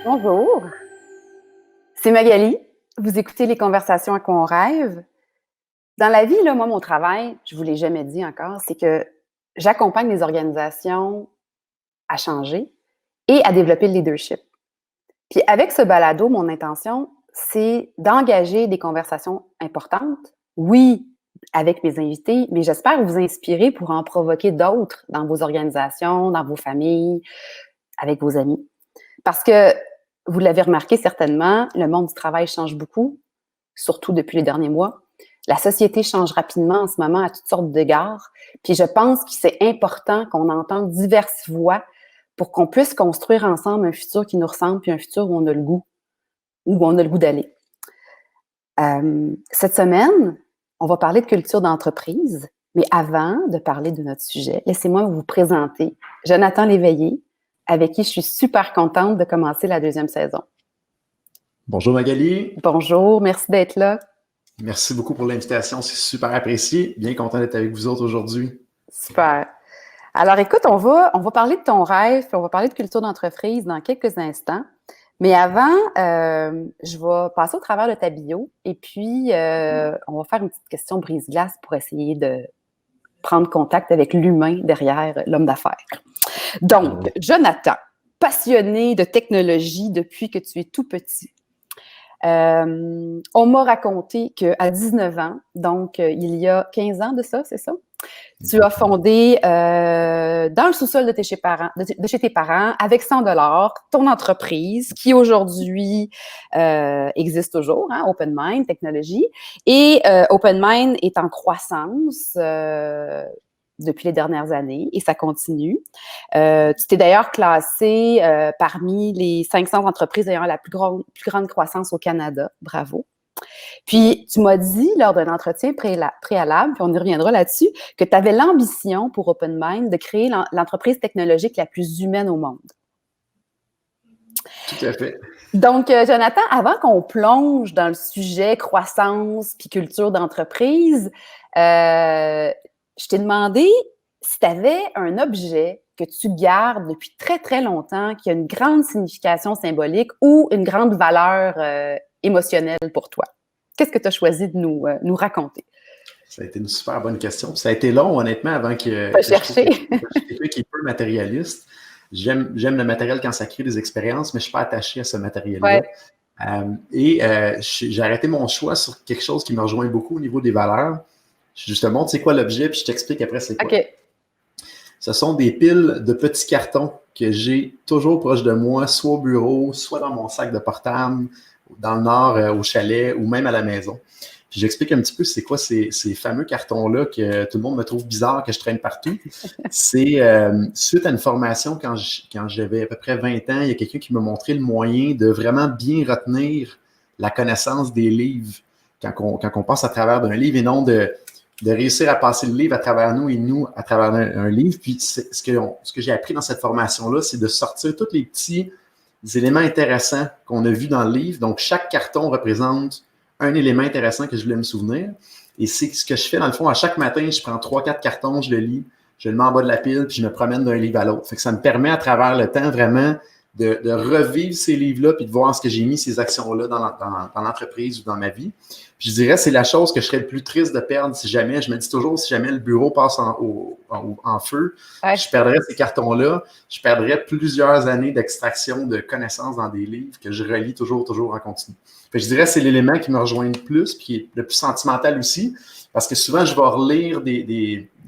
Bonjour, c'est Magali. Vous écoutez les conversations à quoi on rêve. Dans la vie, là, moi, mon travail, je ne vous l'ai jamais dit encore, c'est que j'accompagne les organisations à changer et à développer le leadership. Puis avec ce balado, mon intention, c'est d'engager des conversations importantes. Oui, avec mes invités, mais j'espère vous inspirer pour en provoquer d'autres dans vos organisations, dans vos familles, avec vos amis. Parce que, vous l'avez remarqué certainement, le monde du travail change beaucoup, surtout depuis les derniers mois. La société change rapidement en ce moment à toutes sortes d'égards. Puis je pense que c'est important qu'on entende diverses voix pour qu'on puisse construire ensemble un futur qui nous ressemble, puis un futur où on a le goût, où on a le goût d'aller. Cette semaine, on va parler de culture d'entreprise, mais avant de parler de notre sujet, laissez-moi vous présenter Jonathan Léveillé, avec qui je suis super contente de commencer la deuxième saison. Bonjour Magali. Bonjour, merci d'être là. Merci beaucoup pour l'invitation, c'est super apprécié. Bien content d'être avec vous autres aujourd'hui. Super. Alors écoute, on va parler de ton rêve, puis on va parler de culture d'entreprise dans quelques instants. Mais avant, je vais passer au travers de ta bio et puis on va faire une petite question brise-glace pour essayer de prendre contact avec l'humain derrière l'homme d'affaires. Donc, Jonathan, passionné de technologie depuis que tu es tout petit. On m'a raconté qu'à 19 ans, donc il y a 15 ans de ça, c'est ça? Tu as fondé dans le sous-sol de chez tes parents, avec 100 $ ton entreprise qui aujourd'hui existe toujours, hein, Open Mind Technologies. Et Open Mind est en croissance depuis les dernières années et ça continue. Tu t'es d'ailleurs classé parmi les 500 entreprises ayant la plus grande croissance au Canada. Bravo. Puis, tu m'as dit lors d'un entretien préalable, puis on y reviendra là-dessus, que tu avais l'ambition pour Open Mind de créer l'entreprise technologique la plus humaine au monde. Tout à fait. Donc, Jonathan, avant qu'on plonge dans le sujet croissance puis culture d'entreprise, je t'ai demandé si tu avais un objet que tu gardes depuis très, très longtemps, qui a une grande signification symbolique ou une grande valeur émotionnelle pour toi. Qu'est-ce que tu as choisi de nous raconter? Ça a été une super bonne question. Ça a été long, honnêtement, avant que je chercher. Je suis quelqu'un qui est peu matérialiste. J'aime le matériel quand ça crée des expériences, mais je ne suis pas attaché à ce matériel-là. Ouais. J'ai arrêté mon choix sur quelque chose qui me rejoint beaucoup au niveau des valeurs. Je te montre c'est quoi l'objet, puis je t'explique après c'est quoi. Okay. Ce sont des piles de petits cartons que j'ai toujours proche de moi, soit au bureau, soit dans mon sac de portable, dans le nord, au chalet ou même à la maison. Puis j'explique un petit peu c'est quoi ces fameux cartons-là que tout le monde me trouve bizarre, que je traîne partout. C'est suite à une formation quand j'avais à peu près 20 ans, il y a quelqu'un qui m'a montré le moyen de vraiment bien retenir la connaissance des livres quand on passe à travers d'un livre et non de réussir à passer le livre à travers nous et nous à travers un livre. Puis ce que j'ai appris dans cette formation-là, c'est de sortir tous les petits éléments intéressants qu'on a vus dans le livre. Donc, chaque carton représente un élément intéressant que je voulais me souvenir. Et c'est ce que je fais dans le fond. À chaque matin, je prends 3-4 cartons, je le lis, je le mets en bas de la pile, puis je me promène d'un livre à l'autre. Fait que ça me permet à travers le temps vraiment de revivre ces livres-là puis de voir ce que j'ai mis, ces actions-là dans l'entreprise ou dans ma vie. Puis je dirais, c'est la chose que je serais le plus triste de perdre si jamais, je me dis toujours, si jamais le bureau passe en feu, ouais. Je perdrais ces cartons-là, je perdrais plusieurs années d'extraction de connaissances dans des livres que je relis toujours en continu. Fait que je dirais, c'est l'élément qui me rejoint le plus, puis qui est le plus sentimental aussi, parce que souvent, je vais relire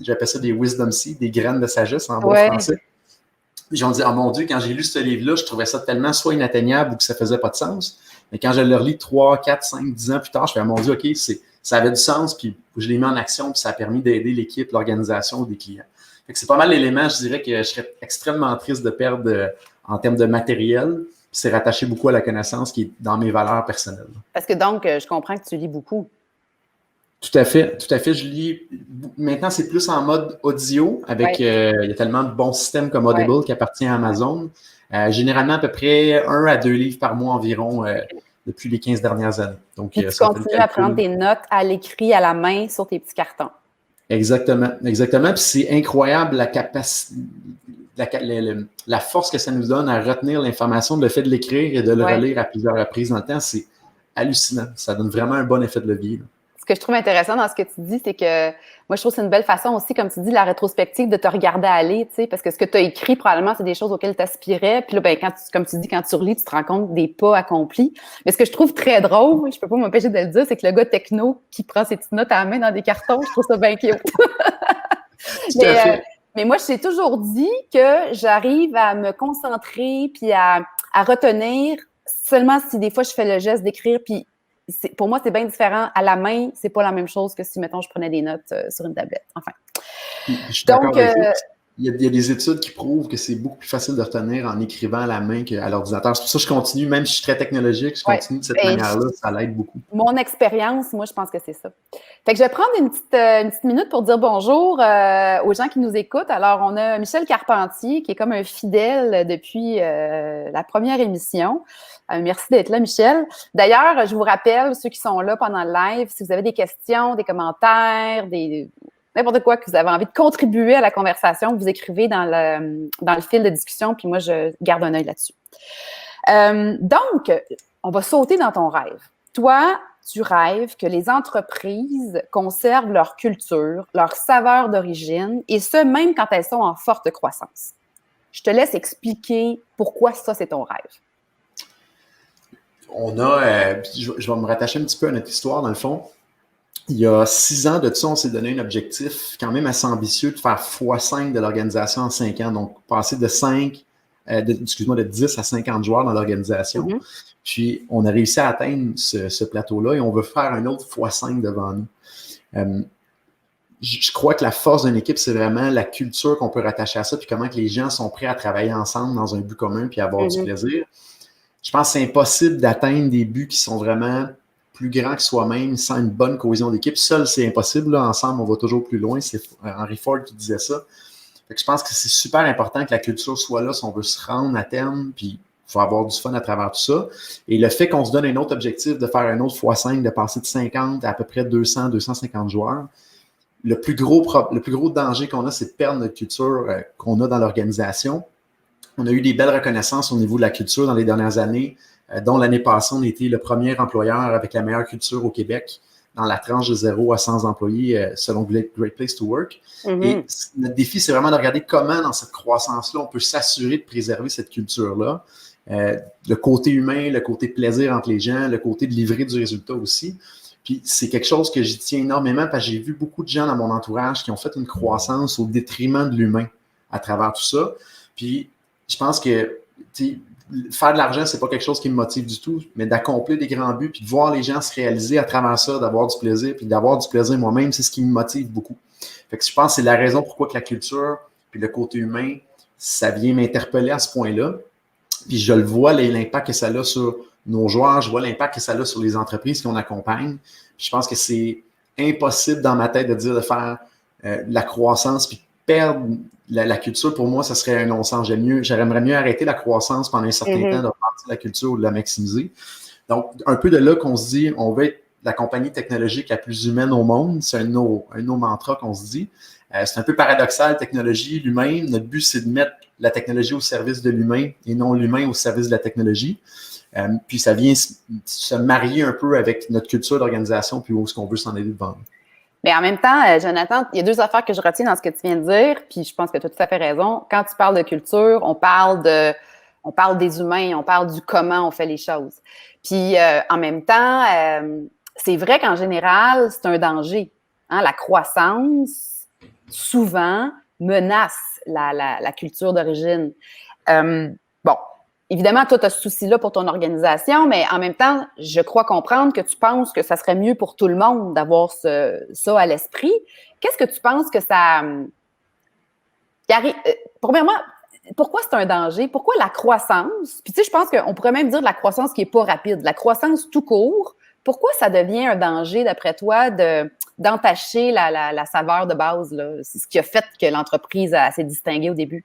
j'appelle ça des wisdom seeds, des graines de sagesse en bon français. Puis on dit, oh mon Dieu, quand j'ai lu ce livre-là, je trouvais ça tellement soit inatteignable ou que ça faisait pas de sens. Mais quand je le relis 3, 4, 5, 10 ans plus tard, je fais, oh mon Dieu, OK, ça avait du sens, puis je l'ai mis en action, puis ça a permis d'aider l'équipe, l'organisation ou des clients. Fait que c'est pas mal l'élément, je dirais, que je serais extrêmement triste de perdre en termes de matériel. Puis c'est rattaché beaucoup à la connaissance qui est dans mes valeurs personnelles. Parce que donc, je comprends que tu lis beaucoup. Tout à fait. Je lis. Maintenant, c'est plus en mode audio avec. Il y a tellement de bons systèmes comme Audible qui appartient à Amazon. Généralement, à peu près 1 à 2 livres par mois environ depuis les 15 dernières années. Donc, tu continues à prendre des notes à l'écrit, à la main, sur tes petits cartons. Exactement. Puis c'est incroyable la capacité. la force que ça nous donne à retenir l'information, le fait de l'écrire et de le relire à plusieurs reprises dans le temps, c'est hallucinant. Ça donne vraiment un bon effet de levier. Là. Ce que je trouve intéressant dans ce que tu dis, c'est que moi, je trouve que c'est une belle façon aussi, comme tu dis, la rétrospective, de te regarder aller, tu sais, parce que ce que tu as écrit, probablement, c'est des choses auxquelles tu aspirais. Puis là, ben, comme tu dis, quand tu relis, tu te rends compte des pas accomplis. Mais ce que je trouve très drôle, je peux pas m'empêcher de le dire, c'est que le gars techno qui prend ses petites notes à la main dans des cartons, je trouve ça bien cute. Tout à fait. Mais moi, je t'ai toujours dit que j'arrive à me concentrer puis à retenir seulement si des fois je fais le geste d'écrire. Puis pour moi, c'est bien différent. À la main, c'est pas la même chose que si, mettons, je prenais des notes sur une tablette. Enfin. Je suis d'accord avec toi. Il y a des études qui prouvent que c'est beaucoup plus facile de retenir en écrivant à la main qu'à l'ordinateur. C'est pour ça que je continue, même si je suis très technologique, je continue de cette manière-là, ça l'aide beaucoup. Mon expérience, moi, je pense que c'est ça. Fait que je vais prendre une petite minute pour dire bonjour aux gens qui nous écoutent. Alors, on a Michel Carpentier, qui est comme un fidèle depuis la première émission. Merci d'être là, Michel. D'ailleurs, je vous rappelle, ceux qui sont là pendant le live, si vous avez des questions, des commentaires, n'importe quoi, que vous avez envie de contribuer à la conversation, vous écrivez dans le fil de discussion, puis moi, je garde un œil là-dessus. Donc, on va sauter dans ton rêve. Toi, tu rêves que les entreprises conservent leur culture, leur saveur d'origine, et ce, même quand elles sont en forte croissance. Je te laisse expliquer pourquoi ça, c'est ton rêve. Je vais me rattacher un petit peu à notre histoire, dans le fond. Il y a 6 ans de ça, on s'est donné un objectif quand même assez ambitieux de faire x5 de l'organisation en 5 ans. Donc, passer de 10 à 50 joueurs dans l'organisation. Mm-hmm. Puis, on a réussi à atteindre ce plateau-là et on veut faire un autre x5 devant nous. Je crois que la force d'une équipe, c'est vraiment la culture qu'on peut rattacher à ça, puis comment que les gens sont prêts à travailler ensemble dans un but commun puis avoir du plaisir. Je pense que c'est impossible d'atteindre des buts qui sont vraiment plus grands que soi-même sans une bonne cohésion d'équipe. Seul, c'est impossible. Là, ensemble, on va toujours plus loin. C'est Henry Ford qui disait ça. Fait que je pense que c'est super important que la culture soit là si on veut se rendre à terme, puis il faut avoir du fun à travers tout ça. Et le fait qu'on se donne un autre objectif de faire un autre x5, de passer de 50 à peu près 200, 250 joueurs, le plus gros danger qu'on a, c'est de perdre notre culture qu'on a dans l'organisation. On a eu des belles reconnaissances au niveau de la culture dans les dernières années, dont l'année passée, on a été le premier employeur avec la meilleure culture au Québec dans la tranche de 0 à 100 employés selon Great Place to Work. Mm-hmm. Et notre défi, c'est vraiment de regarder comment, dans cette croissance-là, on peut s'assurer de préserver cette culture-là. Le côté humain, le côté plaisir entre les gens, le côté de livrer du résultat aussi. Puis c'est quelque chose que j'y tiens énormément parce que j'ai vu beaucoup de gens dans mon entourage qui ont fait une croissance au détriment de l'humain à travers tout ça. Puis je pense que faire de l'argent, c'est pas quelque chose qui me motive du tout, mais d'accomplir des grands buts puis de voir les gens se réaliser à travers ça, d'avoir du plaisir puis d'avoir du plaisir moi-même, c'est ce qui me motive beaucoup. Fait que je pense que c'est la raison pourquoi que la culture puis le côté humain, ça vient m'interpeller à ce point-là. Puis je le vois, l'impact que ça a sur nos joueurs, je vois l'impact que ça a sur les entreprises qu'on accompagne. Puis je pense que c'est impossible dans ma tête de dire de faire la croissance puis perdre la culture. Pour moi, ça serait un non-sens. J'aimerais mieux arrêter la croissance pendant un certain temps, de repartir la culture ou de la maximiser. Donc, un peu de là qu'on se dit, on veut être la compagnie technologique la plus humaine au monde. C'est un de nos mantras qu'on se dit. C'est un peu paradoxal, technologie, l'humain. Notre but, c'est de mettre la technologie au service de l'humain et non l'humain au service de la technologie. Puis ça vient se marier un peu avec notre culture d'organisation puis où est-ce qu'on veut s'en aller devant. Mais en même temps, Jonathan, il y a 2 affaires que je retiens dans ce que tu viens de dire, puis je pense que tu as tout à fait raison. Quand tu parles de culture, on parle des humains, on parle du comment on fait les choses. Puis en même temps, c'est vrai qu'en général, c'est un danger. Hein? La croissance, souvent, menace la culture d'origine. Bon, évidemment, toi, tu as ce souci-là pour ton organisation, mais en même temps, je crois comprendre que tu penses que ça serait mieux pour tout le monde d'avoir ça à l'esprit. Qu'est-ce que tu penses que ça... Premièrement, pourquoi c'est un danger? Pourquoi la croissance? Puis tu sais, je pense qu'on pourrait même dire de la croissance qui n'est pas rapide. La croissance tout court, pourquoi ça devient un danger, d'après toi, d'entacher la saveur de base, là? C'est ce qui a fait que l'entreprise s'est distinguée au début.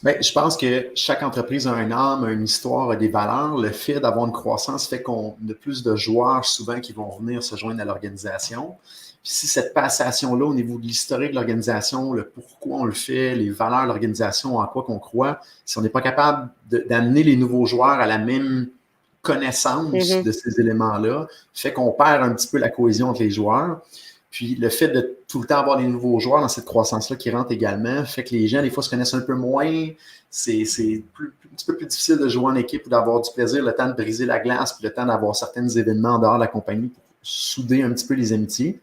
Bien, je pense que chaque entreprise a un âme, a une histoire, a des valeurs. Le fait d'avoir une croissance fait qu'on a plus de joueurs souvent qui vont venir se joindre à l'organisation. Puis si cette passation-là, au niveau de l'historique de l'organisation, le pourquoi on le fait, les valeurs de l'organisation, en quoi qu'on croit, si on n'est pas capable d'amener les nouveaux joueurs à la même connaissance de ces éléments-là, fait qu'on perd un petit peu la cohésion entre les joueurs. Puis le fait de tout le temps avoir des nouveaux joueurs dans cette croissance-là qui rentrent également, fait que les gens, des fois, se connaissent un peu moins. C'est un petit peu plus difficile de jouer en équipe ou d'avoir du plaisir, le temps de briser la glace, puis le temps d'avoir certains événements en dehors de la compagnie pour souder un petit peu les amitiés.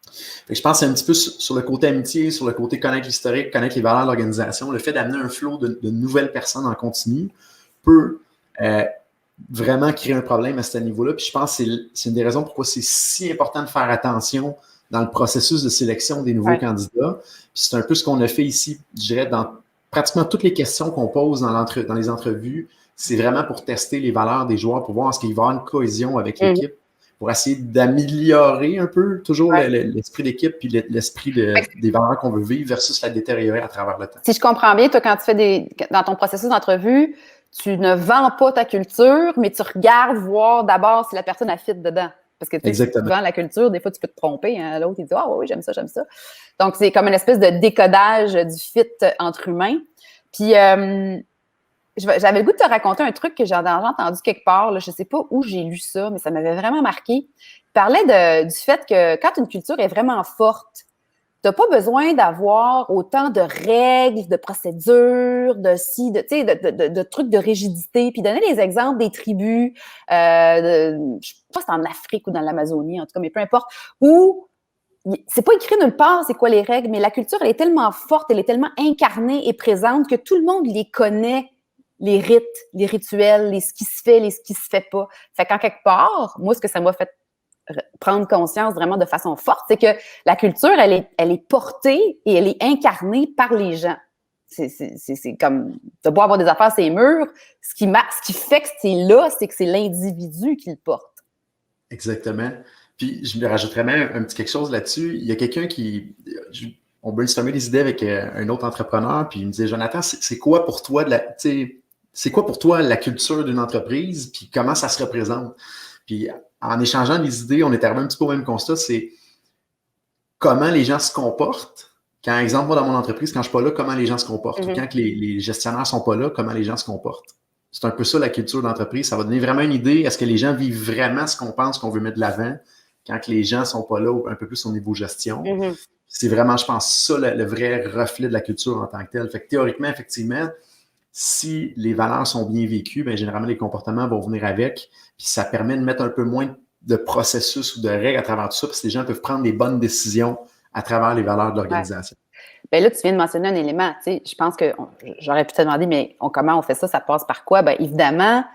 Fait que je pense que c'est un petit peu sur le côté amitié, sur le côté connaître l'historique, connaître les valeurs de l'organisation. Le fait d'amener un flot de nouvelles personnes en continu peut vraiment créer un problème à ce niveau-là. Puis je pense que c'est une des raisons pourquoi c'est si important de faire attention dans le processus de sélection des nouveaux candidats. Puis c'est un peu ce qu'on a fait ici, je dirais, dans pratiquement toutes les questions qu'on pose dans les entrevues. C'est vraiment pour tester les valeurs des joueurs, pour voir est-ce qu'il va y avoir une cohésion avec l'équipe, pour essayer d'améliorer un peu toujours l'esprit d'équipe puis l'esprit des valeurs qu'on veut vivre versus la détériorer à travers le temps. Si je comprends bien, toi, quand tu fais dans ton processus d'entrevue, tu ne vends pas ta culture, mais tu regardes voir d'abord si la personne a fit dedans. Parce que tu vends la culture, des fois, tu peux te tromper. Hein? L'autre, il dit « Ah oui, j'aime ça, j'aime ça. » Donc, c'est comme une espèce de décodage du fit entre humains. Puis, j'avais le goût de te raconter un truc que j'ai entendu quelque part. Là, je ne sais pas où j'ai lu ça, mais ça m'avait vraiment marqué. Il parlait du fait que quand une culture est vraiment forte, tu n'as pas besoin d'avoir autant de règles, de procédures, de trucs de rigidité. Puis donner des exemples des tribus, je ne sais pas si c'est en Afrique ou dans l'Amazonie, en tout cas, mais peu importe, où c'est pas écrit nulle part c'est quoi les règles, mais la culture, elle est tellement forte, elle est tellement incarnée et présente que tout le monde les connaît, les rites, les rituels, ce qui se fait, ce qui se fait pas. Fait qu'en quelque part, moi, ce que ça m'a fait prendre conscience vraiment de façon forte, c'est que la culture, elle est portée et elle est incarnée par les gens. C'est comme, tu beau avoir des affaires sur les murs, ce qui fait que c'est là, c'est que c'est l'individu qui le porte. Exactement. Puis, je me rajouterais même un petit quelque chose là-dessus. Il y a quelqu'un on brainstormait des idées avec un autre entrepreneur, puis il me disait, Jonathan, c'est quoi pour toi c'est quoi pour toi la culture d'une entreprise, puis comment ça se représente? Puis, en échangeant des idées, on est arrivé un petit peu au même constat, c'est comment les gens se comportent. Quand, exemple, moi, dans mon entreprise, quand je ne suis pas là, comment les gens se comportent. Ou quand les gestionnaires ne sont pas là, comment les gens se comportent. C'est un peu ça, la culture d'entreprise. Ça va donner vraiment une idée. Est-ce que les gens vivent vraiment ce qu'on pense qu'on veut mettre de l'avant quand les gens ne sont pas là, un peu plus au niveau gestion? C'est vraiment, je pense, ça, le vrai reflet de la culture en tant que tel. Fait que théoriquement, effectivement, si les valeurs sont bien vécues, bien, généralement, les comportements vont venir avec. Puis ça permet de mettre un peu moins de processus ou de règles à travers tout ça, parce que les gens peuvent prendre des bonnes décisions à travers les valeurs de l'organisation. Bien là, tu viens de mentionner un élément. Tu sais, je pense que j'aurais pu te demander, mais comment on fait ça? Ça passe par quoi? Bien, évidemment,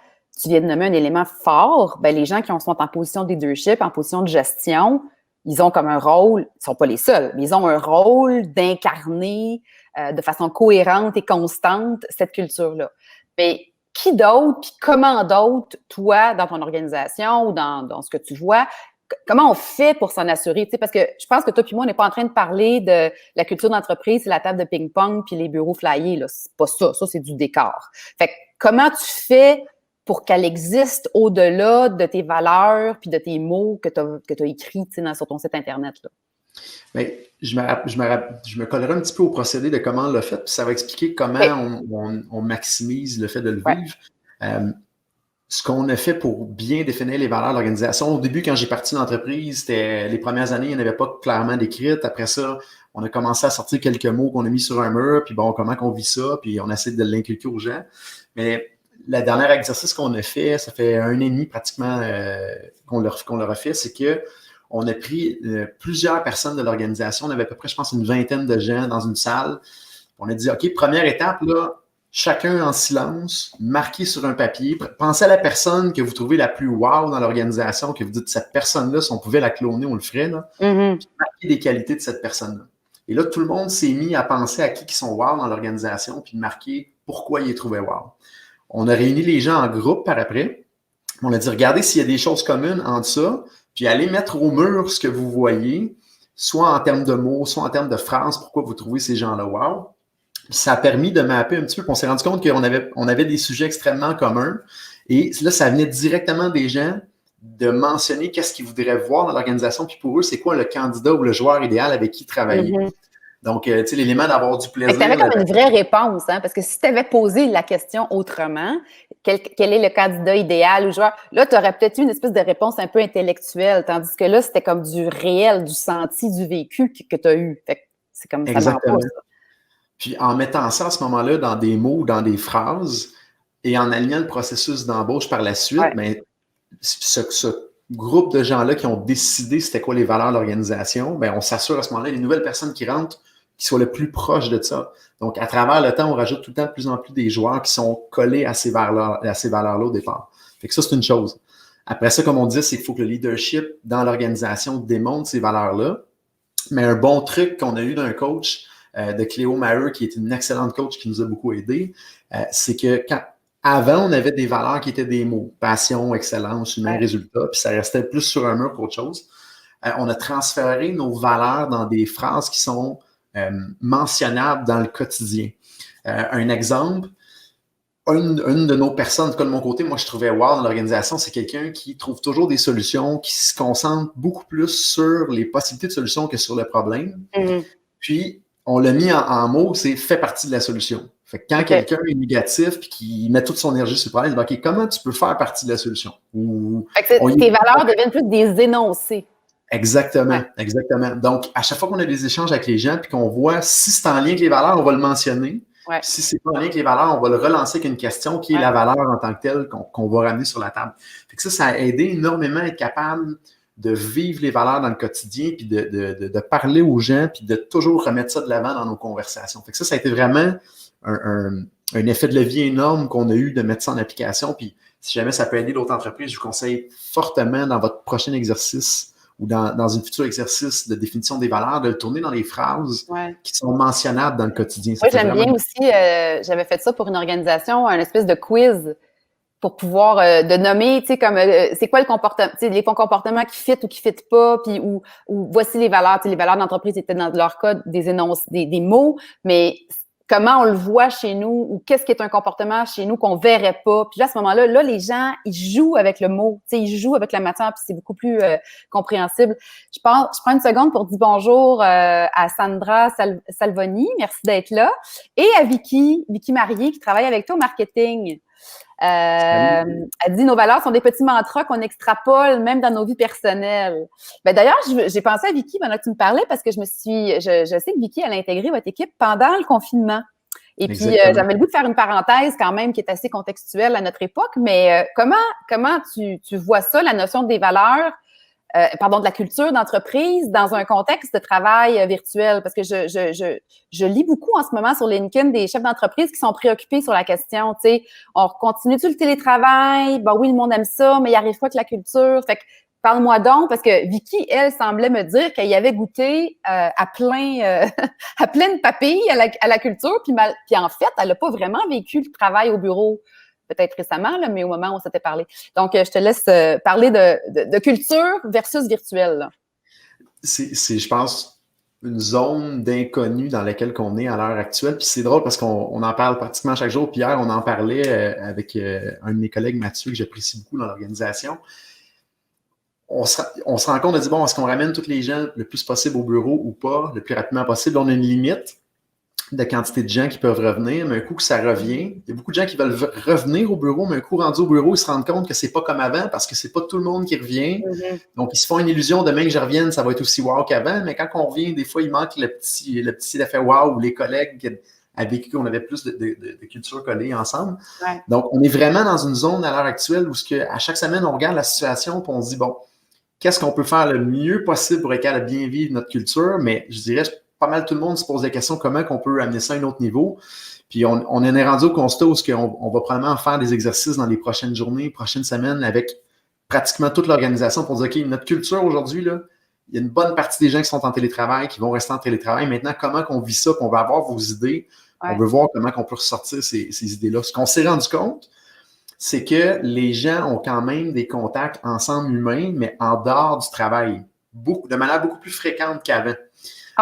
tu viens de nommer un élément fort. Bien, les gens qui sont en position de leadership, en position de gestion, ils ont comme un rôle, ils ne sont pas les seuls, mais ils ont un rôle d'incarner de façon cohérente et constante cette culture-là. Mais qui d'autre, puis comment d'autre, toi, dans ton organisation ou dans ce que tu vois, comment on fait pour s'en assurer? Tu sais, parce que je pense que toi et moi, on n'est pas en train de parler de la culture d'entreprise, c'est la table de ping-pong puis les bureaux flyés. Là. C'est pas ça. Ça, c'est du décor. Fait que comment tu fais pour qu'elle existe au-delà de tes valeurs puis de tes mots que tu as écrits sur ton site Internet? Là? Bien, je me collerai un petit peu au procédé de comment on l'a fait, puis ça va expliquer comment on maximise le fait de le vivre. Ce qu'on a fait pour bien définir les valeurs de l'organisation, au début, quand j'ai parti de l'entreprise, les premières années, il n'y en avait pas clairement décrites. Après ça, on a commencé à sortir quelques mots qu'on a mis sur un mur, puis bon, comment qu'on vit ça, puis on essaie de l'inculquer aux gens. Mais le dernier exercice qu'on a fait, ça fait 1 an et demi pratiquement qu'on leur a fait, c'est que on a pris plusieurs personnes de l'organisation. On avait à peu près, je pense, une vingtaine de gens dans une salle. On a dit, OK, première étape, là, chacun en silence, marqué sur un papier. Pensez à la personne que vous trouvez la plus wow dans l'organisation, que vous dites, cette personne-là, si on pouvait la cloner, on le ferait. Là. Puis marquer des qualités de cette personne-là. Et là, tout le monde s'est mis à penser à qui sont wow dans l'organisation, puis marquer pourquoi ils les trouvaient wow. On a réuni les gens en groupe par après. On a dit, regardez s'il y a des choses communes entre ça, puis allez mettre au mur ce que vous voyez, soit en termes de mots, soit en termes de phrases, pourquoi vous trouvez ces gens-là wow. Ça a permis de mapper un petit peu, puis on s'est rendu compte on avait des sujets extrêmement communs. Et là, ça venait directement des gens de mentionner qu'est-ce qu'ils voudraient voir dans l'organisation, puis pour eux, c'est quoi le candidat ou le joueur idéal avec qui travailler. Mhm. Donc, tu sais, l'élément d'avoir du Fait que tu avais plaisir. comme une vraie réponse, hein? Parce que si tu avais posé la question autrement, quel est le candidat idéal ou joueur, là, tu aurais peut-être eu une espèce de réponse un peu intellectuelle, tandis que là, c'était comme du réel, du senti, du vécu que tu as eu. Fait que c'est comme ça ment pas, Exactement. ça. Puis en mettant ça à ce moment-là dans des mots, dans des phrases, et en alignant le processus d'embauche par la suite, Ouais. mais ce groupe de gens-là qui ont décidé c'était quoi les valeurs de l'organisation, ben on s'assure à ce moment-là, les nouvelles personnes qui rentrent, qui soient le plus proches de ça. Donc, à travers le temps, on rajoute tout le temps de plus en plus des joueurs qui sont collés à ces valeurs-là au départ. Fait que ça, c'est une chose. Après ça, comme on dit, c'est qu'il faut que le leadership dans l'organisation démontre ces valeurs-là. Mais un bon truc qu'on a eu d'un coach, de Cléo Maheu, qui est une excellente coach qui nous a beaucoup aidés, c'est que avant, on avait des valeurs qui étaient des mots, passion, excellence, humain, résultat, puis ça restait plus sur un mur qu'autre chose. On a transféré nos valeurs dans des phrases qui sont mentionnables dans le quotidien. Un exemple, une de nos personnes, en tout cas de mon côté, moi je trouvais wow dans l'organisation, c'est quelqu'un qui trouve toujours des solutions, qui se concentre beaucoup plus sur les possibilités de solutions que sur le problème. Mhm. Puis, on l'a mis en mots, c'est fait partie de la solution. Fait que quand quelqu'un est négatif puis qu'il met toute son énergie sur le problème, il dit, OK, comment tu peux faire partie de la solution? Fait que tes valeurs deviennent plus des énoncés. Exactement, exactement. Donc, à chaque fois qu'on a des échanges avec les gens puis qu'on voit si c'est en lien avec les valeurs, on va le mentionner. Puis si c'est pas en lien avec les valeurs, on va le relancer avec une question qui est la valeur en tant que telle qu'on va ramener sur la table. Fait que ça a aidé énormément à être capable de vivre les valeurs dans le quotidien, puis de parler aux gens, puis de toujours remettre ça de l'avant dans nos conversations. Fait que ça a été vraiment un effet de levier énorme qu'on a eu de mettre ça en application. Puis si jamais ça peut aider d'autres entreprises, je vous conseille fortement dans votre prochain exercice ou dans un futur exercice de définition des valeurs, de le tourner dans les phrases qui sont mentionnables dans le quotidien. Moi, j'aime bien aussi, j'avais fait ça pour une organisation, un espèce de quiz pour pouvoir de nommer, tu sais, comme c'est quoi le comportement, tu sais, les comportements qui fit ou qui fit pas, puis ou voici les valeurs, tu sais, les valeurs d'entreprise étaient dans leur cas des énonces, des mots, mais comment on le voit chez nous ou qu'est-ce qui est un comportement chez nous qu'on verrait pas. Puis là, à ce moment-là, là, les gens, ils jouent avec le mot, tu sais, ils jouent avec la matière, puis c'est beaucoup plus compréhensible. Je prends une seconde pour dire bonjour à Sandra Salvoni, merci d'être là, et à Vicky Marié, qui travaille avec toi au marketing. Elle dit nos valeurs sont des petits mantras qu'on extrapole même dans nos vies personnelles. Ben d'ailleurs, j'ai pensé à Vicky pendant que tu me parlais parce que je sais que Vicky, elle a intégré votre équipe pendant le confinement. Et puis, j'avais le goût de faire une parenthèse quand même qui est assez contextuelle à notre époque, mais comment tu vois ça, la notion des valeurs, de la culture d'entreprise dans un contexte de travail virtuel? Parce que je lis beaucoup en ce moment sur LinkedIn des chefs d'entreprise qui sont préoccupés sur la question, tu sais, on continue-tu le télétravail? Ben oui, le monde aime ça, mais il arrive pas avec la culture. Fait que parle-moi donc, parce que Vicky, elle, semblait me dire qu'elle y avait goûté à plein de papilles à la culture, puis en fait, elle n'a pas vraiment vécu le travail au bureau, peut-être récemment, là, mais au moment où on s'était parlé. Donc, je te laisse parler de culture versus virtuel. Là. C'est, je pense, une zone d'inconnu dans laquelle on est à l'heure actuelle. Puis c'est drôle parce qu'on en parle pratiquement chaque jour. Puis hier, on en parlait avec un de mes collègues, Mathieu, que j'apprécie beaucoup dans l'organisation. On se rend compte de dire, bon, est-ce qu'on ramène tous les gens le plus possible au bureau ou pas, le plus rapidement possible? On a une limite de quantité de gens qui peuvent revenir, mais un coup que ça revient, il y a beaucoup de gens qui veulent revenir au bureau, mais un coup rendu au bureau, ils se rendent compte que c'est pas comme avant parce que c'est pas tout le monde qui revient. Mm-hmm. Donc, ils se font une illusion, demain que je revienne, ça va être aussi wow qu'avant, mais quand on revient, des fois, il manque le petit effet wow ou les collègues avec qui on avait plus de culture collée ensemble. Ouais. Donc, on est vraiment dans une zone à l'heure actuelle où à chaque semaine, on regarde la situation et on se dit, bon, qu'est-ce qu'on peut faire le mieux possible pour être capable de bien vivre notre culture, mais je dirais, pas mal tout le monde se pose la question comment on peut amener ça à un autre niveau. Puis on en est rendu au constat où on va probablement faire des exercices dans les prochaines journées, prochaines semaines avec pratiquement toute l'organisation pour dire, OK, notre culture aujourd'hui, là, il y a une bonne partie des gens qui sont en télétravail, qui vont rester en télétravail. Maintenant, comment qu'on vit ça, qu'on va avoir vos idées, on veut voir comment on peut ressortir ces idées-là. Ce qu'on s'est rendu compte, c'est que les gens ont quand même des contacts ensemble humains, mais en dehors du travail, de manière beaucoup plus fréquente qu'avant.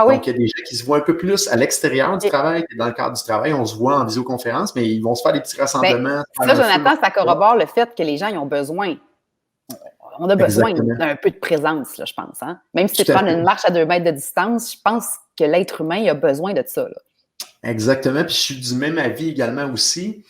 Ah oui? Donc, il y a des gens qui se voient un peu plus à l'extérieur du travail que dans le cadre du travail. On se voit en visioconférence, mais ils vont se faire des petits rassemblements. Ça, Jonathan, ça corrobore le fait que les gens, ils ont besoin. On a besoin d'un peu de présence, là, je pense. Hein? Même si c'est de prendre une marche à 2 mètres de distance, je pense que l'être humain, il a besoin de ça. Là. Exactement. Puis je suis du même avis également aussi.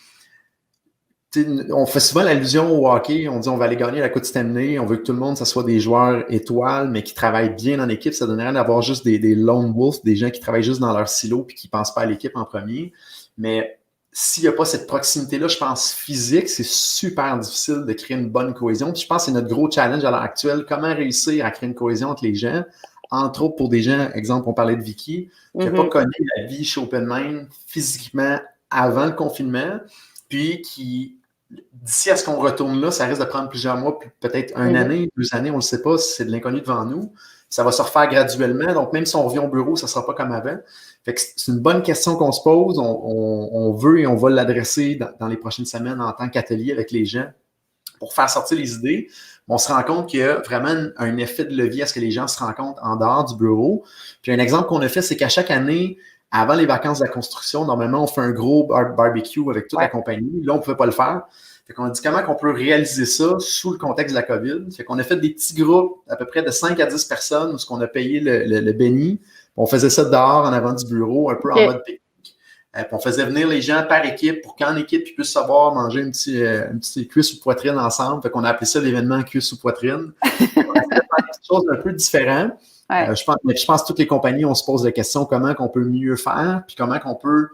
On fait souvent l'allusion au hockey. On dit on va aller gagner la Coupe Stanley. On veut que tout le monde, ça soit des joueurs étoiles, mais qui travaillent bien en équipe. Ça donne rien d'avoir juste des lone wolves, des gens qui travaillent juste dans leur silo puis qui ne pensent pas à l'équipe en premier. Mais s'il n'y a pas cette proximité-là, je pense, physique, c'est super difficile de créer une bonne cohésion. Puis je pense que c'est notre gros challenge à l'heure actuelle. Comment réussir à créer une cohésion entre les gens? Entre autres, pour des gens, exemple, on parlait de Vicky, qui n'a pas connu la vie chez OpenMind physiquement avant le confinement, puis qui, d'ici à ce qu'on retourne là, ça risque de prendre plusieurs mois, puis peut-être une année, 2 années, on ne le sait pas, c'est de l'inconnu devant nous. Ça va se refaire graduellement, donc même si on revient au bureau, ça ne sera pas comme avant. Fait que c'est une bonne question qu'on se pose. On veut et on va l'adresser dans les prochaines semaines en tant qu'atelier avec les gens pour faire sortir les idées. On se rend compte qu'il y a vraiment un effet de levier à ce que les gens se rencontrent en dehors du bureau. Puis un exemple qu'on a fait, c'est qu'à chaque année, avant les vacances de la construction, normalement, on fait un gros barbecue avec toute la compagnie. Là, on ne pouvait pas le faire. Fait qu'on a dit comment on peut réaliser ça sous le contexte de la COVID. Fait qu'on a fait des petits groupes à peu près de 5 à 10 personnes où on a payé le béni. On faisait ça dehors, en avant du bureau, un peu en mode pique-nique. Puis on faisait venir les gens par équipe pour qu'en équipe, ils puissent savoir manger une petite cuisse ou poitrine ensemble. Fait qu'on a appelé ça l'événement cuisse ou poitrine. On a fait quelque chose d'un peu différent. Je pense que toutes les compagnies, on se pose la question comment on peut mieux faire, puis comment qu'on peut...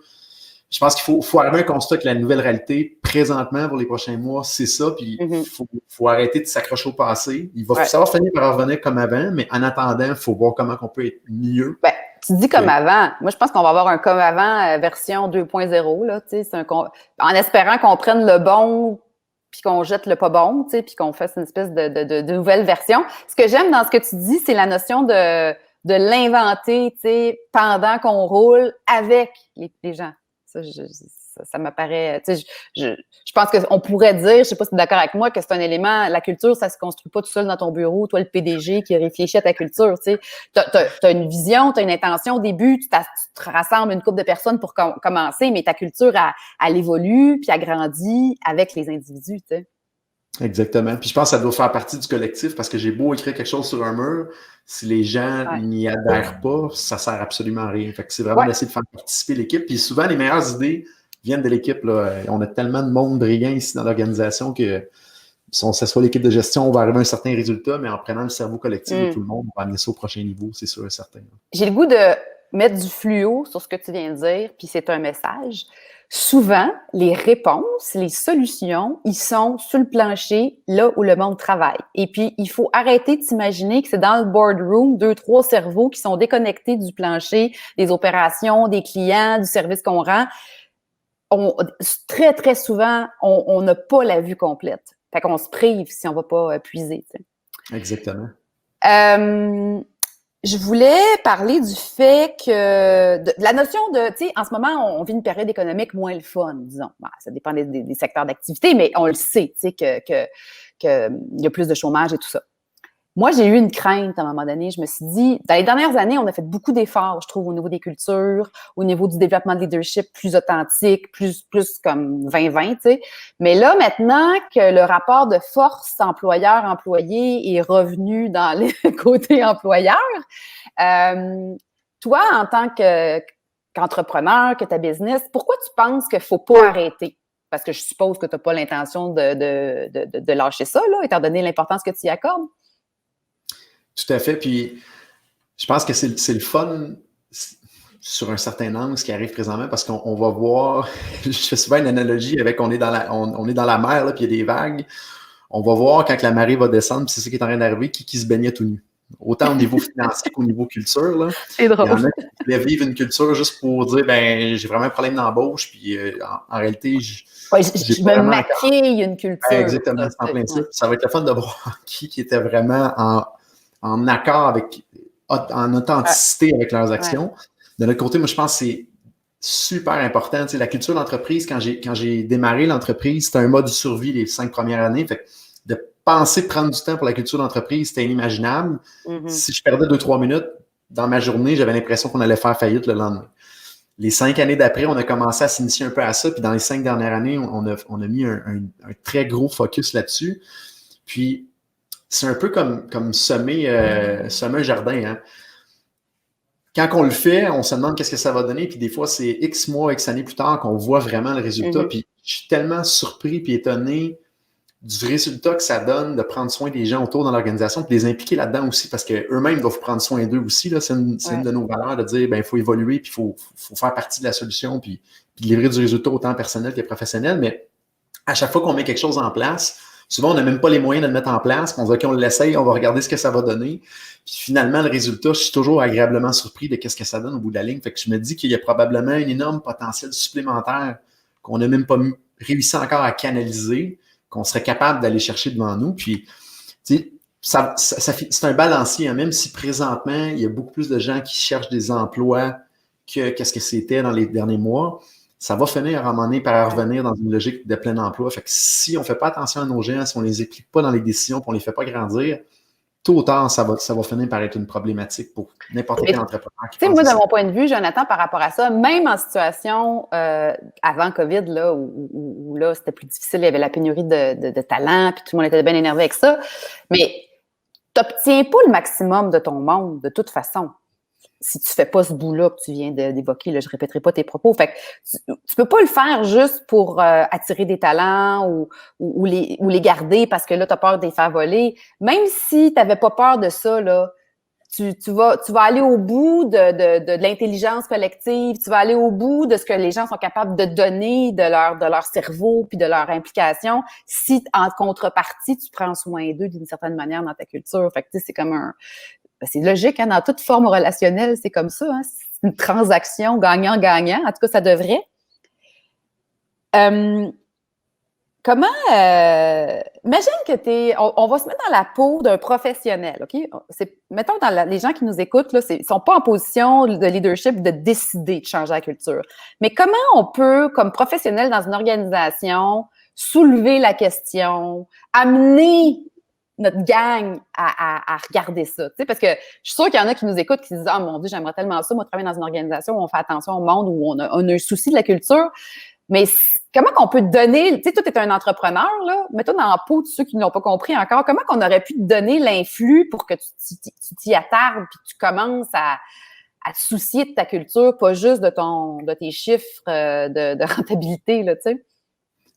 Je pense qu'il faut arriver à un constat que la nouvelle réalité, présentement, pour les prochains mois, c'est ça. Puis il faut arrêter de s'accrocher au passé. Ça va finir par revenir comme avant, mais en attendant, il faut voir comment on peut être mieux. Ben, tu dis comme avant. Moi, je pense qu'on va avoir un comme avant version 2.0. Là, en espérant qu'on prenne le bon puis qu'on jette le pas bon, puis qu'on fasse une espèce de nouvelle version. Ce que j'aime dans ce que tu dis, c'est la notion de l'inventer pendant qu'on roule avec les gens. Ça m'apparaît, je pense qu'on pourrait dire, je sais pas si tu es d'accord avec moi, que c'est un élément, la culture, ça se construit pas tout seul dans ton bureau, toi le PDG qui réfléchit à ta culture, t'as une vision, t'as une intention au début, tu te rassembles une couple de personnes pour commencer, mais ta culture, elle évolue, puis elle grandit avec les individus, t'sais. Exactement. Puis je pense que ça doit faire partie du collectif parce que j'ai beau écrire quelque chose sur un mur, si les gens n'y adhèrent pas, ça sert absolument à rien. Fait que c'est vraiment d'essayer de faire participer l'équipe. Puis souvent, les meilleures idées viennent de l'équipe. Là. On a tellement de monde brillant ici dans l'organisation que si on s'assoit l'équipe de gestion, on va arriver à un certain résultat, mais en prenant le cerveau collectif de tout le monde, on va amener ça au prochain niveau, c'est sûr et certain. J'ai le goût de mettre du fluo sur ce que tu viens de dire, puis c'est un message. Souvent, les réponses, les solutions, ils sont sur le plancher, là où le monde travaille. Et puis, il faut arrêter de s'imaginer que c'est dans le boardroom 2-3 cerveaux qui sont déconnectés du plancher, des opérations, des clients, du service qu'on rend. Très, très souvent, on n'a pas la vue complète. Fait qu'on se prive si on ne va pas puiser. T'sais. Exactement. Je voulais parler du fait que de la notion de, tu sais, en ce moment, on vit une période économique moins le fun, disons. Bon, ça dépend des secteurs d'activité, mais on le sait, tu sais, que y a plus de chômage et tout ça. Moi, j'ai eu une crainte à un moment donné. Je me suis dit, dans les dernières années, on a fait beaucoup d'efforts, je trouve, au niveau des cultures, au niveau du développement de leadership plus authentique, plus comme 2020, tu sais. Mais là, maintenant que le rapport de force employeur-employé est revenu dans le côté employeur, toi, en tant qu'entrepreneur, que ta business, pourquoi tu penses qu'il ne faut pas arrêter? Parce que je suppose que tu n'as pas l'intention de lâcher ça, là, étant donné l'importance que tu y accordes. Tout à fait. Puis, je pense que c'est le fun sur un certain angle, ce qui arrive présentement, parce qu'on va voir, je fais souvent une analogie avec on est dans la mer, là, puis il y a des vagues. On va voir quand la marée va descendre, puis c'est ce qui est en train d'arriver, qui se baignait tout nu. Autant au niveau financier qu'au niveau culture. Là. C'est drôle. Il y en a qui voulaient vivre une culture juste pour dire, j'ai vraiment un problème d'embauche, puis en réalité, je me maquille une culture. Exactement, c'est en plein ça. Ça va être le fun de voir qui était vraiment en accord avec, en authenticité avec leurs actions. De notre côté, moi, je pense que c'est super important. Tu sais, la culture d'entreprise, quand j'ai démarré l'entreprise, c'était un mode de survie les 5 premières années. Fait que de penser prendre du temps pour la culture d'entreprise, c'était inimaginable. Si je perdais 2-3 minutes, dans ma journée, j'avais l'impression qu'on allait faire faillite le lendemain. Les 5 années d'après, on a commencé à s'initier un peu à ça. Puis dans les 5 dernières années, on a mis un très gros focus là-dessus. Puis c'est un peu comme semer un jardin. Hein. Quand on le fait, on se demande qu'est-ce que ça va donner. Puis des fois, c'est X mois, X années plus tard qu'on voit vraiment le résultat. Puis je suis tellement surpris puis étonné du résultat que ça donne de prendre soin des gens autour dans l'organisation, puis de les impliquer là-dedans aussi, parce qu'eux-mêmes doivent prendre soin d'eux aussi. Là. C'est une de nos valeurs de dire il faut évoluer, puis il faut faire partie de la solution, puis livrer du résultat autant personnel que professionnel. Mais à chaque fois qu'on met quelque chose en place, souvent, on n'a même pas les moyens de le mettre en place. On dit, OK, on l'essaye, on va regarder ce que ça va donner. Puis finalement, le résultat, je suis toujours agréablement surpris de qu'est-ce que ça donne au bout de la ligne. Fait que je me dis qu'il y a probablement un énorme potentiel supplémentaire qu'on n'a même pas réussi encore à canaliser, qu'on serait capable d'aller chercher devant nous. Puis, tu sais, c'est un balancier, hein, même si présentement, il y a beaucoup plus de gens qui cherchent des emplois que qu'est-ce que c'était dans les derniers mois. Ça va finir à un moment donné par revenir dans une logique de plein emploi. Fait que si on ne fait pas attention à nos gens, si on ne les implique pas dans les décisions, puis on ne les fait pas grandir, tôt ou tard, ça va finir par être une problématique pour n'importe quel entrepreneur. Tu sais, moi, de mon point de vue, Jonathan, par rapport à ça, même en situation avant COVID, là, où là, c'était plus difficile, il y avait la pénurie de talent, puis tout le monde était bien énervé avec ça, mais tu n'obtiens pas le maximum de ton monde, de toute façon. Si tu ne fais pas ce bout-là que tu viens d'évoquer, là, je ne répéterai pas tes propos. Fait que tu ne peux pas le faire juste pour attirer des talents ou les garder parce que là, tu as peur de les faire voler. Même si tu n'avais pas peur de ça, là, tu vas aller au bout de l'intelligence collective, tu vas aller au bout de ce que les gens sont capables de donner de leur cerveau puis de leur implication si, en contrepartie, tu prends soin d'eux d'une certaine manière dans ta culture. Fait que, tu sais, c'est comme c'est logique, hein, dans toute forme relationnelle, c'est comme ça. Hein, c'est une transaction gagnant-gagnant. En tout cas, ça devrait. Imagine que on va se mettre dans la peau d'un professionnel, OK? Mettons, les gens qui nous écoutent, là, sont pas en position de leadership de décider de changer la culture. Mais comment on peut, comme professionnel dans une organisation, soulever la question, amener notre gang à regarder ça, tu sais, parce que je suis sûre qu'il y en a qui nous écoutent qui se disent « Ah, mon Dieu, j'aimerais tellement ça, moi, travailler dans une organisation où on fait attention au monde, où on a un souci de la culture. » Mais comment qu'on peut donner, tu sais, toi, tu es un entrepreneur, là, mets-toi dans la peau de ceux qui ne l'ont pas compris encore, comment qu'on aurait pu te donner l'influx pour que tu t'y attardes puis que tu commences à te soucier de ta culture, pas juste de tes chiffres de rentabilité, là, tu sais?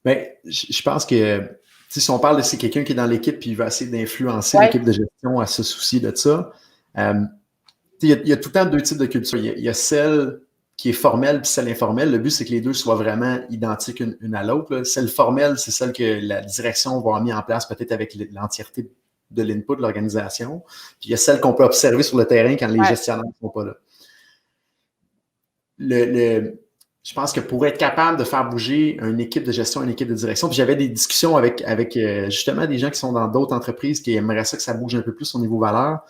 Bien, je pense que si on parle de c'est quelqu'un qui est dans l'équipe et il va essayer d'influencer l'équipe de gestion à se soucier de ça, il y a tout le temps deux types de culture. Il y a celle qui est formelle puis celle informelle. Le but, c'est que les deux soient vraiment identiques une à l'autre. Celle formelle, c'est celle que la direction va avoir mis en place peut-être avec l'entièreté de l'input de l'organisation. Puis il y a celle qu'on peut observer sur le terrain quand les gestionnaires ne sont pas là. Je pense que pour être capable de faire bouger une équipe de gestion, une équipe de direction, puis j'avais des discussions avec justement des gens qui sont dans d'autres entreprises qui aimeraient ça bouge un peu plus au niveau valeur.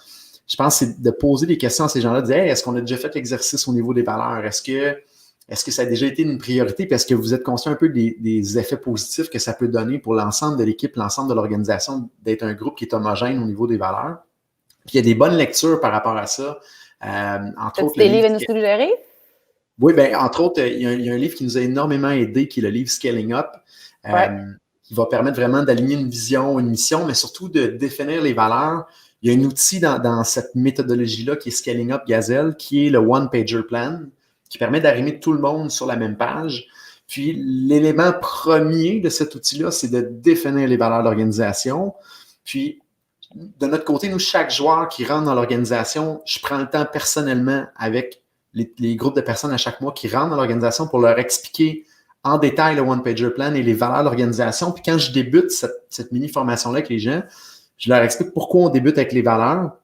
Je pense que c'est de poser des questions à ces gens-là, de dire hey, est-ce qu'on a déjà fait l'exercice au niveau des valeurs? Est-ce que ça a déjà été une priorité? Puis est-ce que vous êtes conscient un peu des effets positifs que ça peut donner pour l'ensemble de l'équipe, l'ensemble de l'organisation, d'être un groupe qui est homogène au niveau des valeurs? Puis il y a des bonnes lectures par rapport à ça. Entre autres, des livres à nous suggérer? Oui, bien, entre autres, il y a un livre qui nous a énormément aidé, qui est le livre Scaling Up, qui va permettre vraiment d'aligner une vision, une mission, mais surtout de définir les valeurs. Il y a un outil dans cette méthodologie-là qui est Scaling Up Gazelle, qui est le One-Pager Plan, qui permet d'arrimer tout le monde sur la même page. Puis, l'élément premier de cet outil-là, c'est de définir les valeurs de l'organisation. Puis, de notre côté, nous, chaque joueur qui rentre dans l'organisation, je prends le temps personnellement avec les groupes de personnes à chaque mois qui rentrent dans l'organisation pour leur expliquer en détail le One-Pager Plan et les valeurs de l'organisation. Puis quand je débute cette mini-formation-là avec les gens, je leur explique pourquoi on débute avec les valeurs.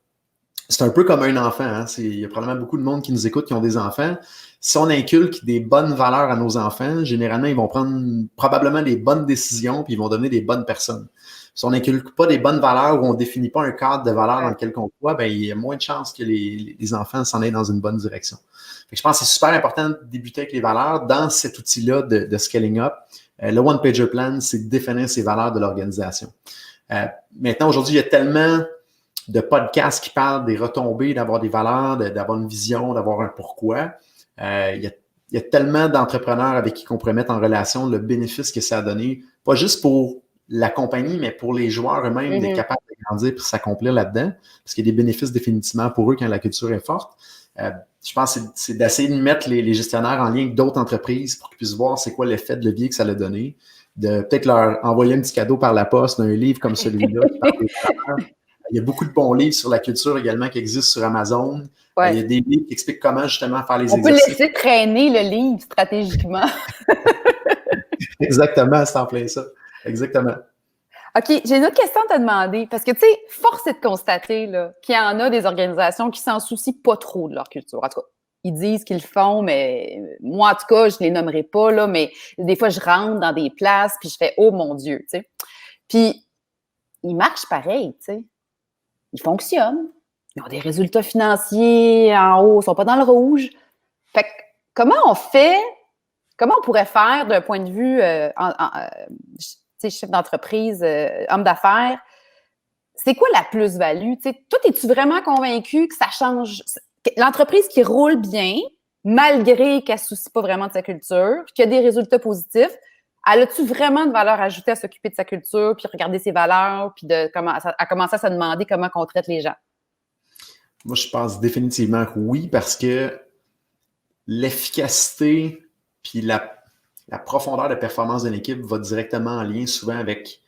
C'est un peu comme un enfant. Hein? Il y a probablement beaucoup de monde qui nous écoute qui ont des enfants. Si on inculque des bonnes valeurs à nos enfants, généralement, ils vont prendre probablement des bonnes décisions puis ils vont devenir des bonnes personnes. Si on n'inculque pas des bonnes valeurs ou on ne définit pas un cadre de valeurs dans lequel on croit, ben, il y a moins de chances que les enfants s'en aillent dans une bonne direction. Fait que je pense que c'est super important de débuter avec les valeurs dans cet outil-là de Scaling Up. Le One-Pager Plan, c'est de définir ces valeurs de l'organisation. Maintenant, aujourd'hui, il y a tellement de podcasts qui parlent des retombées, d'avoir des valeurs, d'avoir une vision, d'avoir un pourquoi. Il y a tellement d'entrepreneurs avec qui on pourrait mettre en relation le bénéfice que ça a donné, pas juste pour la compagnie, mais pour les joueurs eux-mêmes, d'être capables de grandir et s'accomplir là-dedans, parce qu'il y a des bénéfices définitivement pour eux quand la culture est forte. Je pense que c'est d'essayer de mettre les gestionnaires en lien avec d'autres entreprises pour qu'ils puissent voir c'est quoi l'effet de levier que ça a donné, de peut-être leur envoyer un petit cadeau par la poste d'un livre comme celui-là qui parle des valeurs. Il y a beaucoup de bons livres sur la culture également qui existent sur Amazon. Ouais. Il y a des livres qui expliquent comment justement faire les On exercices. peut laisser traîner le livre stratégiquement. Exactement, c'est en plein ça. Exactement. OK, j'ai une autre question à te demander. Parce que, tu sais, force est de constater là, qu'il y en a des organisations qui s'en soucient pas trop de leur culture. En tout cas, ils disent qu'ils le font, mais moi, en tout cas, je les nommerai pas, là, mais des fois, je rentre dans des places puis je fais « Oh mon Dieu! » tu sais. Puis, ils marchent pareil, tu sais. Ils fonctionnent. Ils ont des résultats financiers en haut, ils sont pas dans le rouge. Fait que, comment on pourrait faire d'un point de vue chef d'entreprise, homme d'affaires, c'est quoi la plus-value? Toi, es-tu vraiment convaincu que ça change? L'entreprise qui roule bien, malgré qu'elle ne se soucie pas vraiment de sa culture, puis qu'il y a des résultats positifs, elle a-tu vraiment de valeur ajoutée à s'occuper de sa culture, puis regarder ses valeurs, puis à commencer à se demander comment on traite les gens? Moi, je pense définitivement que oui, parce que l'efficacité puis la profondeur de performance d'une équipe va directement en lien souvent avec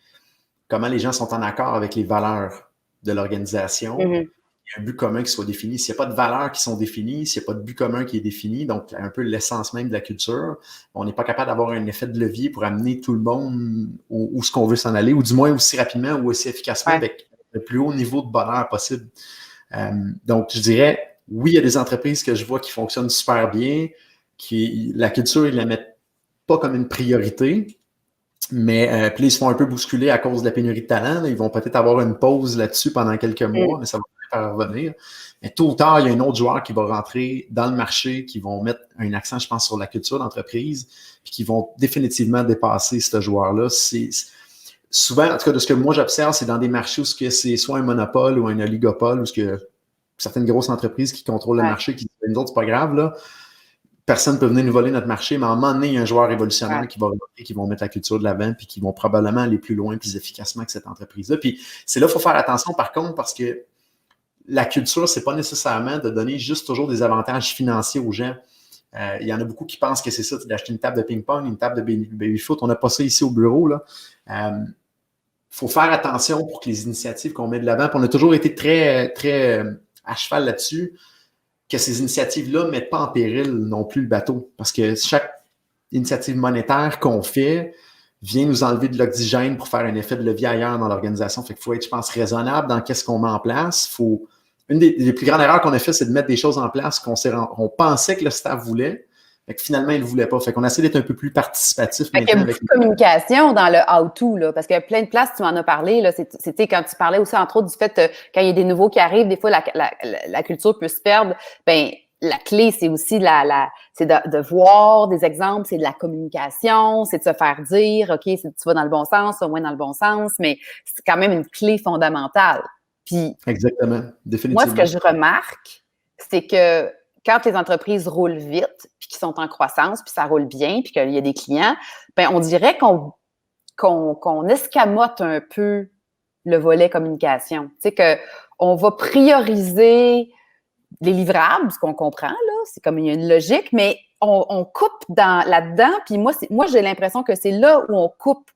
comment les gens sont en accord avec les valeurs de l'organisation. Mm-hmm. Il y a un but commun qui soit défini. S'il n'y a pas de valeurs qui sont définies, s'il n'y a pas de but commun qui est défini, donc un peu l'essence même de la culture, on n'est pas capable d'avoir un effet de levier pour amener tout le monde où ce qu'on veut s'en aller, ou du moins aussi rapidement ou aussi efficacement avec le plus haut niveau de bonheur possible. Donc, je dirais, oui, il y a des entreprises que je vois qui fonctionnent super bien, la culture, ils ne la mettent pas comme une priorité, mais puis ils se font un peu bousculer à cause de la pénurie de talent. Là. Ils vont peut-être avoir une pause là-dessus pendant quelques mois, mais ça va faire revenir. Mais tôt ou tard, il y a un autre joueur qui va rentrer dans le marché, qui vont mettre un accent, je pense, sur la culture d'entreprise, puis qui vont définitivement dépasser ce joueur-là. Souvent, en tout cas, de ce que moi j'observe, c'est dans des marchés où c'est soit un monopole ou un oligopole, où certaines grosses entreprises qui contrôlent le marché, qui disent, nous autres, c'est pas grave, là. Personne ne peut venir nous voler notre marché, mais à un moment donné, il y a un joueur révolutionnaire qui va rentrer, qui vont mettre la culture de l'avant, puis qui vont probablement aller plus loin, plus efficacement que cette entreprise-là. Puis c'est là qu'il faut faire attention, par contre, parce que la culture, c'est pas nécessairement de donner juste toujours des avantages financiers aux gens. Il y en a beaucoup qui pensent que c'est ça, d'acheter une table de ping-pong, une table de baby-foot. On n'a pas ça ici au bureau, là. Faut faire attention pour que les initiatives qu'on met de l'avant, puis on a toujours été très, très à cheval là-dessus, que ces initiatives-là ne mettent pas en péril non plus le bateau. Parce que chaque initiative monétaire qu'on fait vient nous enlever de l'oxygène pour faire un effet de levier ailleurs dans l'organisation. Fait qu'il faut être, je pense, raisonnable dans qu'est-ce qu'on met en place. Une des plus grandes erreurs qu'on a fait, c'est de mettre des choses en place qu'on pensait que le staff voulait, mais que finalement, il ne voulait pas. Fait qu'on essaie d'être un peu plus participatif. Il y a beaucoup de communication dans le how-to, là, parce qu'il y a plein de places, tu m'en as parlé, là, c'était quand tu parlais aussi, entre autres, du fait, quand il y a des nouveaux qui arrivent, des fois, la culture peut se perdre. Ben, la clé, c'est aussi c'est de voir des exemples, c'est de la communication, c'est de se faire dire, OK, tu vas dans le bon sens, tu vas moins dans le bon sens, mais c'est quand même une clé fondamentale. Puis, exactement, définitivement. Moi, ce que je remarque, c'est que quand les entreprises roulent vite, puis qu'ils sont en croissance, puis ça roule bien, puis qu'il y a des clients, ben on dirait qu'on escamote un peu le volet communication. Tu sais, qu'on va prioriser les livrables, ce qu'on comprend, là, c'est comme il y a une logique, mais on coupe là-dedans, puis moi, j'ai l'impression que c'est là où on coupe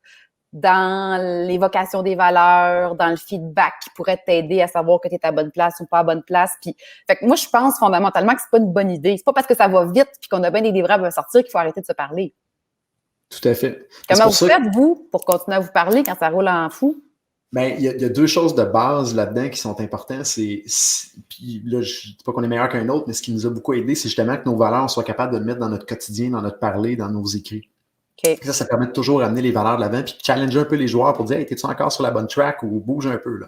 dans l'évocation des valeurs, dans le feedback qui pourrait t'aider à savoir que tu es à bonne place ou pas à bonne place. Puis, fait que moi, je pense fondamentalement que c'est pas une bonne idée. C'est pas parce que ça va vite puis qu'on a bien des livrables à sortir qu'il faut arrêter de se parler. Tout à fait. Comment vous faites, vous, pour continuer à vous parler quand ça roule en fou? Bien, il y a deux choses de base là-dedans qui sont importantes. Puis là, je ne dis pas qu'on est meilleur qu'un autre, mais ce qui nous a beaucoup aidé, c'est justement que nos valeurs, on soit capable de le mettre dans notre quotidien, dans notre parler, dans nos écrits. Okay. Ça permet de toujours amener les valeurs de l'avant puis de challenger un peu les joueurs pour dire « Hey, t'es-tu encore sur la bonne track » ou « Bouge un peu. » là.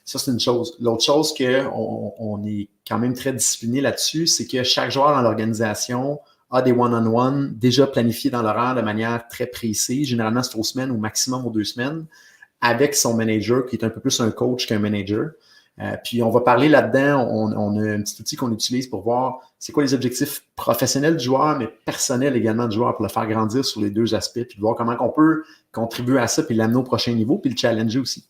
Ça, c'est une chose. L'autre chose qu'on est quand même très discipliné là-dessus, c'est que chaque joueur dans l'organisation a des one-on-one déjà planifiés dans l'horaire de manière très précise. Généralement, c'est aux semaines ou maximum aux 2 semaines avec son manager qui est un peu plus un coach qu'un manager. Puis on va parler là-dedans, on a un petit outil qu'on utilise pour voir c'est quoi les objectifs professionnels du joueur, mais personnels également du joueur pour le faire grandir sur les deux aspects, puis voir comment on peut contribuer à ça, puis l'amener au prochain niveau, puis le challenger aussi.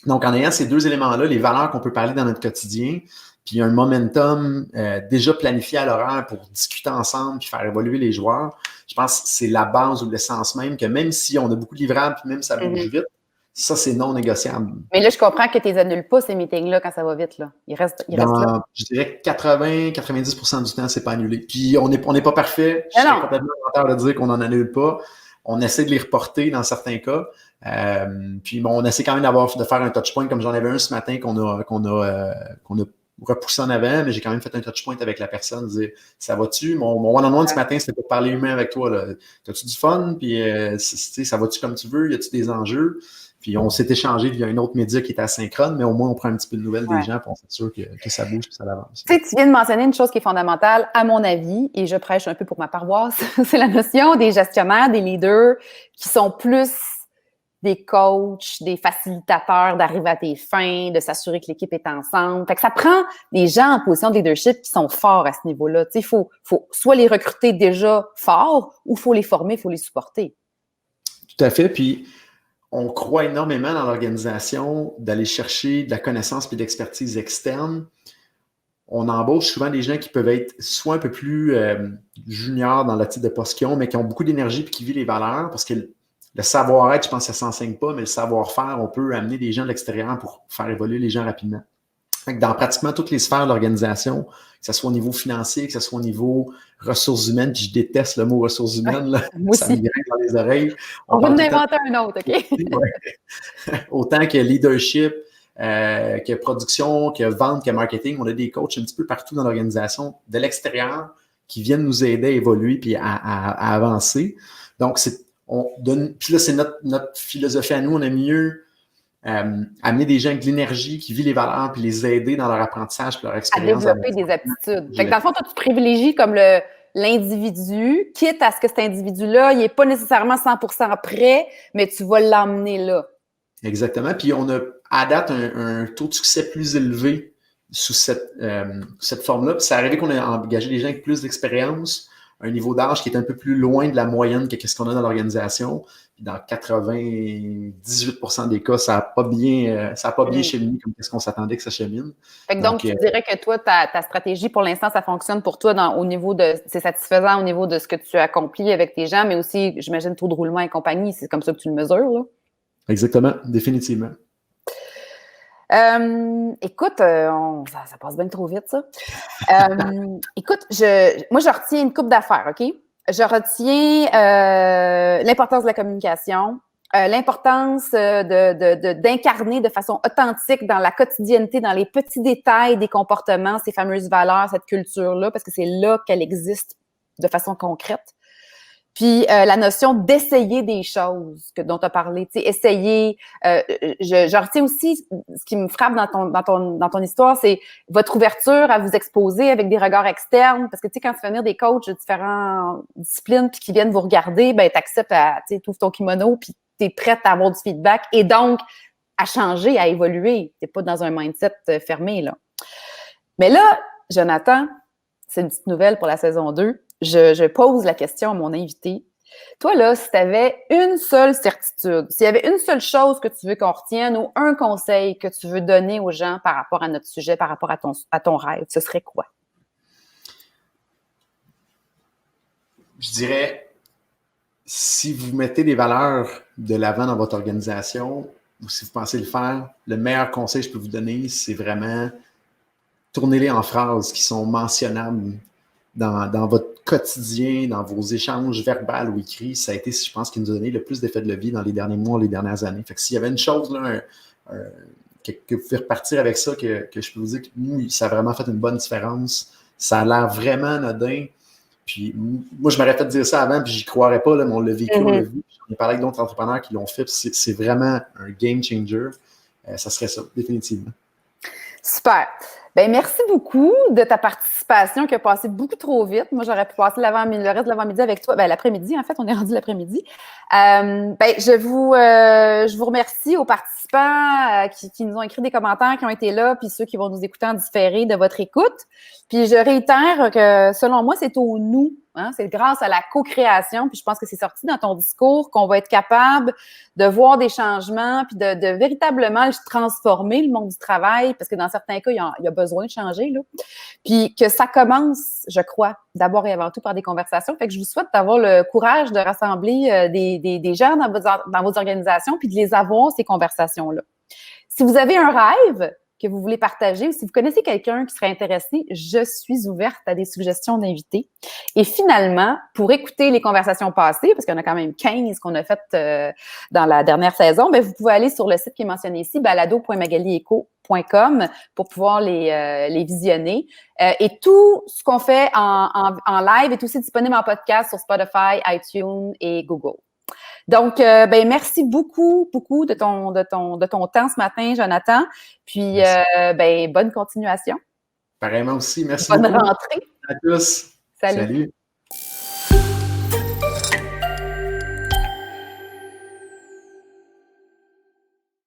Donc, en ayant ces deux éléments-là, les valeurs qu'on peut parler dans notre quotidien, puis un momentum déjà planifié à l'horaire pour discuter ensemble puis faire évoluer les joueurs, je pense que c'est la base ou l'essence même que même si on a beaucoup de livrables, puis même si ça bouge vite, ça, c'est non négociable. Mais là, je comprends que tu les annules pas, ces meetings-là, quand ça va vite. Là. Ils restent là. Je dirais que 80-90% du temps, c'est pas annulé. Puis, on n'est pas parfait. Je serais complètement menteur de dire qu'on n'en annule pas. On essaie de les reporter dans certains cas. Puis, on essaie quand même de faire un touchpoint, comme j'en avais un ce matin qu'on a repoussé en avant, mais j'ai quand même fait un touchpoint avec la personne, dire ça va-tu? Mon one-on-one ce matin, c'était pour parler humain avec toi. T'as-tu du fun? Puis, ça va-tu comme tu veux? Y a-tu des enjeux? Puis on s'est échangé via un autre média qui était asynchrone, mais au moins on prend un petit peu de nouvelles des gens, puis on s'assure que ça bouge et que ça avance. Tu sais, tu viens de mentionner une chose qui est fondamentale, à mon avis, et je prêche un peu pour ma paroisse, c'est la notion des gestionnaires, des leaders qui sont plus des coachs, des facilitateurs d'arriver à tes fins, de s'assurer que l'équipe est ensemble. Fait que ça prend des gens en position de leadership qui sont forts à ce niveau-là. Tu sais, il faut soit les recruter déjà forts ou il faut les former, il faut les supporter. Tout à fait. Puis, on croit énormément dans l'organisation d'aller chercher de la connaissance et de l'expertise externe. On embauche souvent des gens qui peuvent être soit un peu plus juniors dans le type de poste qu'ils ont, mais qui ont beaucoup d'énergie et qui vivent les valeurs, parce que le savoir-être, je pense que ça ne s'enseigne pas, mais le savoir-faire, on peut amener des gens de l'extérieur pour faire évoluer les gens rapidement. Dans pratiquement toutes les sphères de l'organisation, que ce soit au niveau financier, que ce soit au niveau ressources humaines, puis je déteste le mot ressources humaines, là, ça me grince dans les oreilles. On va en inventer un autre, OK? Ouais. Autant que leadership, que production, que vente, que marketing, on a des coachs un petit peu partout dans l'organisation, de l'extérieur, qui viennent nous aider à évoluer puis à avancer. Donc, puis là, c'est notre philosophie à nous, on aime mieux amener des gens avec de l'énergie qui vivent les valeurs puis les aider dans leur apprentissage puis leur expérience. À développer des aptitudes. Fait que dans le fond, toi, tu privilégies comme l'individu, quitte à ce que cet individu-là, il n'est pas nécessairement 100% prêt, mais tu vas l'emmener là. Exactement. Puis on a à date un taux de succès plus élevé sous cette forme-là. Puis c'est arrivé qu'on a engagé des gens avec plus d'expérience, un niveau d'âge qui est un peu plus loin de la moyenne que ce qu'on a dans l'organisation. Puis dans 98% des cas, ça n'a pas bien cheminé comme ce qu'on s'attendait que ça chemine. Fait que donc, tu dirais que toi, ta stratégie, pour l'instant, ça fonctionne pour toi au niveau c'est satisfaisant au niveau de ce que tu accomplis avec tes gens, mais aussi, j'imagine, taux de roulement et compagnie, c'est comme ça que tu le mesures, là? Exactement, définitivement. Écoute, ça passe bien trop vite, ça. Écoute, moi, je retiens une couple d'affaires, OK? Je retiens l'importance de la communication, l'importance d'incarner de façon authentique dans la quotidienneté, dans les petits détails des comportements, ces fameuses valeurs, cette culture-là, parce que c'est là qu'elle existe de façon concrète. Puis la notion d'essayer des choses dont tu as parlé, tu sais, essayer. Je retiens aussi ce qui me frappe dans ton histoire, c'est votre ouverture à vous exposer avec des regards externes, parce que tu sais, quand tu fais venir des coachs de différentes disciplines puis qui viennent vous regarder, ben t'acceptes tu ouvres ton kimono puis t'es prête à avoir du feedback et donc à changer, à évoluer. T'es pas dans un mindset fermé là. Mais là, Jonathan, c'est une petite nouvelle pour la saison 2. Je pose la question à mon invité. Toi, là, si tu avais une seule certitude, s'il y avait une seule chose que tu veux qu'on retienne ou un conseil que tu veux donner aux gens par rapport à notre sujet, par rapport à ton rêve, ce serait quoi? Je dirais, si vous mettez des valeurs de l'avant dans votre organisation ou si vous pensez le faire, le meilleur conseil que je peux vous donner, c'est vraiment tournez-les en phrases qui sont mentionnables dans votre quotidien, dans vos échanges verbaux ou écrits. Ça a été, je pense, ce qui nous a donné le plus d'effet de levier dans les derniers mois, les dernières années. Fait que s'il y avait une chose, là, que vous pouvez repartir avec ça, que je peux vous dire que nous, ça a vraiment fait une bonne différence. Ça a l'air vraiment anodin. Puis moi, je m'aurais fait dire ça avant, puis j'y croirais pas, là, mais on l'a vécu, on l'a vu. J'en ai parlé avec d'autres entrepreneurs qui l'ont fait, puis c'est vraiment un game changer. Ça serait ça, définitivement. Super. Bien, merci beaucoup de ta participation qui a passé beaucoup trop vite. Moi, j'aurais pu passer le reste de l'avant-midi avec toi. Ben, l'après-midi, en fait, on est rendu l'après-midi. Ben, je vous remercie aux participants qui nous ont écrit des commentaires, qui ont été là, puis ceux qui vont nous écouter en différé de votre écoute. Puis je réitère que, selon moi, c'est au nous. Hein? C'est grâce à la co-création, puis je pense que c'est sorti dans ton discours qu'on va être capable de voir des changements, puis de véritablement transformer le monde du travail, parce que dans certains cas, il y a besoin de changer, là. Puis que ça commence, je crois, d'abord et avant tout par des conversations. Fait que je vous souhaite d'avoir le courage de rassembler des gens dans vos organisations, puis de les avoir, ces conversations-là. Si vous avez un rêve que vous voulez partager ou si vous connaissez quelqu'un qui serait intéressé, je suis ouverte à des suggestions d'invités. Et finalement, pour écouter les conversations passées, parce qu'il y en a quand même 15 qu'on a faites dans la dernière saison, bien, vous pouvez aller sur le site qui est mentionné ici, balado.magalieco.com, pour pouvoir les visionner. Et tout ce qu'on fait en live est aussi disponible en podcast sur Spotify, iTunes et Google. Donc, ben merci beaucoup de ton temps ce matin, Jonathan. Puis, ben bonne continuation. Pareillement aussi. Merci Bonne beaucoup rentrée. à tous. Salut. Salut.